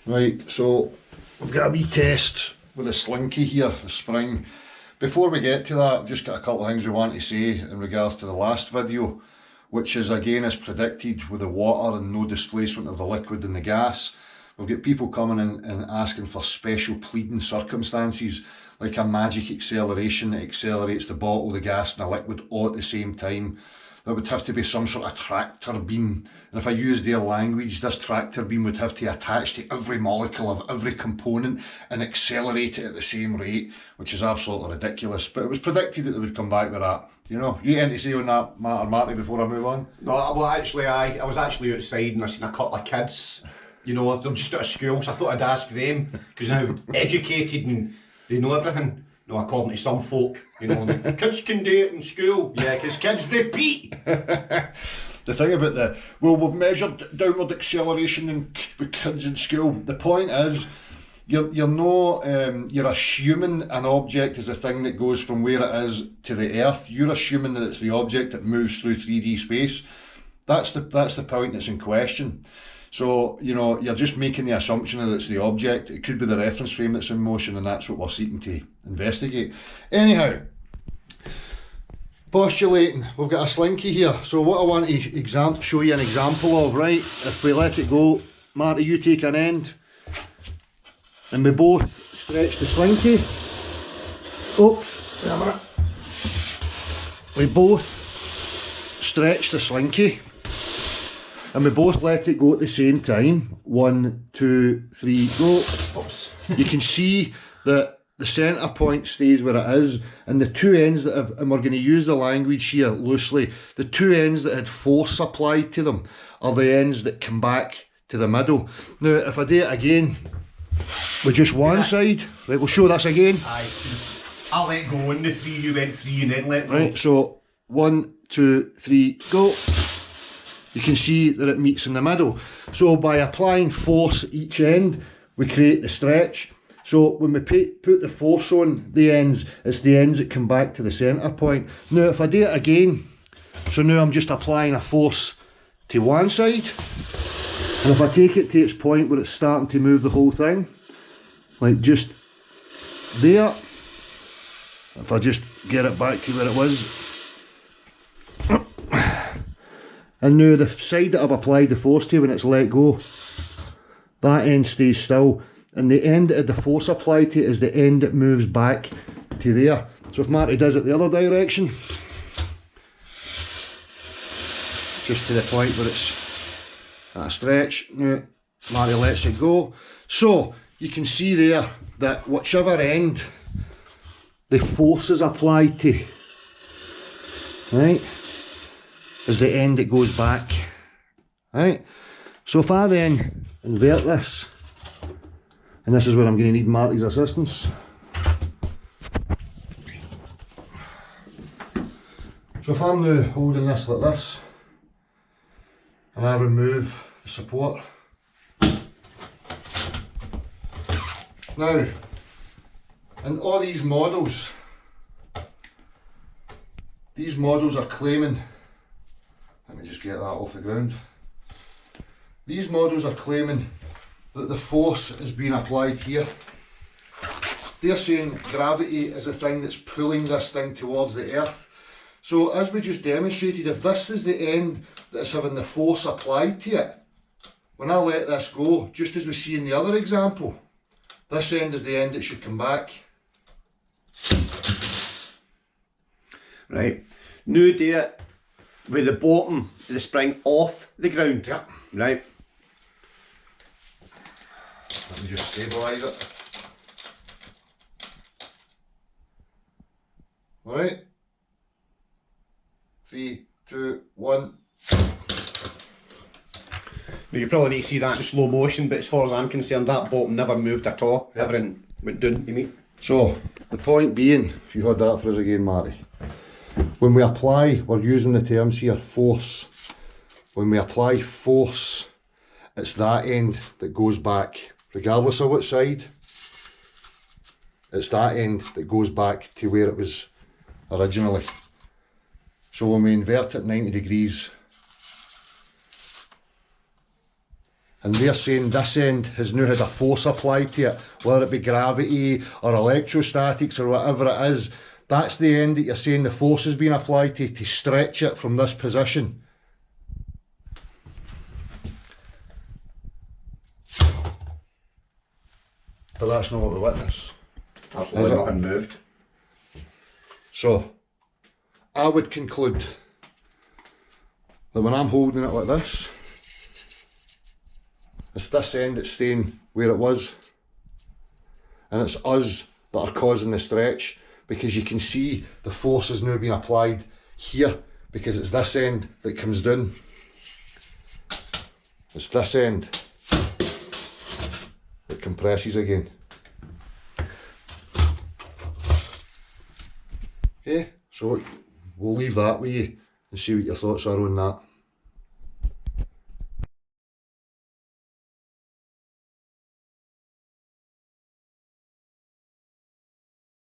Right, so we've got a wee test with the Slinky here, the spring. Before we get to that, I've just got a couple of things we want to say in regards to the last video, which is again as predicted with the water and no displacement of the liquid and the gas. We've got people coming in and asking for special pleading circumstances, like a magic acceleration that accelerates the bottle, the gas and the liquid all at the same time. There would have to be some sort of tractor beam, and if I use their language, this tractor beam would have to attach to every molecule of every component and accelerate it at the same rate, which is absolutely ridiculous. But it was predicted that they would come back with that. You know, you had to say on that matter, Marty, before I move on? No, well actually I was actually outside and I seen a couple of kids, you know, they're just out of school, so I thought I'd ask them, because now educated and they know everything. No, according to some folk, you know, like, kids can do it in school. Yeah, because kids repeat. The thing about we've measured downward acceleration with kids in school. The point is, you're assuming an object is a thing that goes from where it is to the Earth. You're assuming that it's the object that moves through 3D space. That's the point that's in question. So, you know, you're just making the assumption that it's the object. It could be the reference frame that's in motion, and that's what we're seeking to investigate. Anyhow, postulating, we've got a Slinky here. So what I want to show you an example of, right, if we let it go, Marty, you take an end, and we both stretch the Slinky. Oops, wait a minute. We both stretch the Slinky. And we both let it go at the same time. 1, 2, 3, go. Oops. You can see that the centre point stays where it is, and the two ends that have, and we're going to use the language here loosely, the two ends that had force applied to them are the ends that come back to the middle. Now, if I do it again with just one side, right, we'll show this again. Aye, I'll let go in the 3, you went 3 and then let go. Right, so 1, 2, 3, go. You can see that it meets in the middle. So by applying force at each end, we create the stretch. So when we put the force on the ends, it's the ends that come back to the centre point. Now if I do it again, so now I'm just applying a force to one side, and if I take it to its point where it's starting to move the whole thing, like just there, if I just get it back to where it was, and now the side that I've applied the force to when it's let go, that end stays still, and the end that the force applied to is the end that moves back to there. So if Marty does it the other direction, just to the point where it's at a stretch, now Marty lets it go. So you can see there that whichever end the force is applied to, right, is the end that goes back, right? So if I then invert this, and this is where I'm going to need Marty's assistance. So if I'm now holding this like this, and I remove the support, now, in all these models are claiming, let me just get that off the ground. These models are claiming that the force is being applied here. They're saying gravity is the thing that's pulling this thing towards the Earth. So as we just demonstrated, if this is the end that's having the force applied to it, when I let this go, just as we see in the other example, this end is the end that should come back. Right, now do it with the bottom of the spring off the ground. Yep. Right. Let me just stabilise it. Alright. 3, 2, 1. Now you probably need to see that in slow motion, but as far as I'm concerned, that bottom never moved at all. Yep. Everything went down to me. So, the point being, if you heard that for us again, Marty, when we apply, we're using the terms here, force. When we apply force, it's that end that goes back, regardless of what side. It's that end that goes back to where it was originally. So when we invert it 90 degrees, and they're saying this end has now had a force applied to it, whether it be gravity or electrostatics or whatever it is. That's the end that you're saying the force has been applied to stretch it from this position. But that's not what we witness. Absolutely nothing moved. So, I would conclude that when I'm holding it like this, it's this end that's staying where it was, and it's us that are causing the stretch, because you can see the force has now been applied here, because it's this end that comes down. It's this end that compresses again. Okay, so we'll leave that with you and see what your thoughts are on that.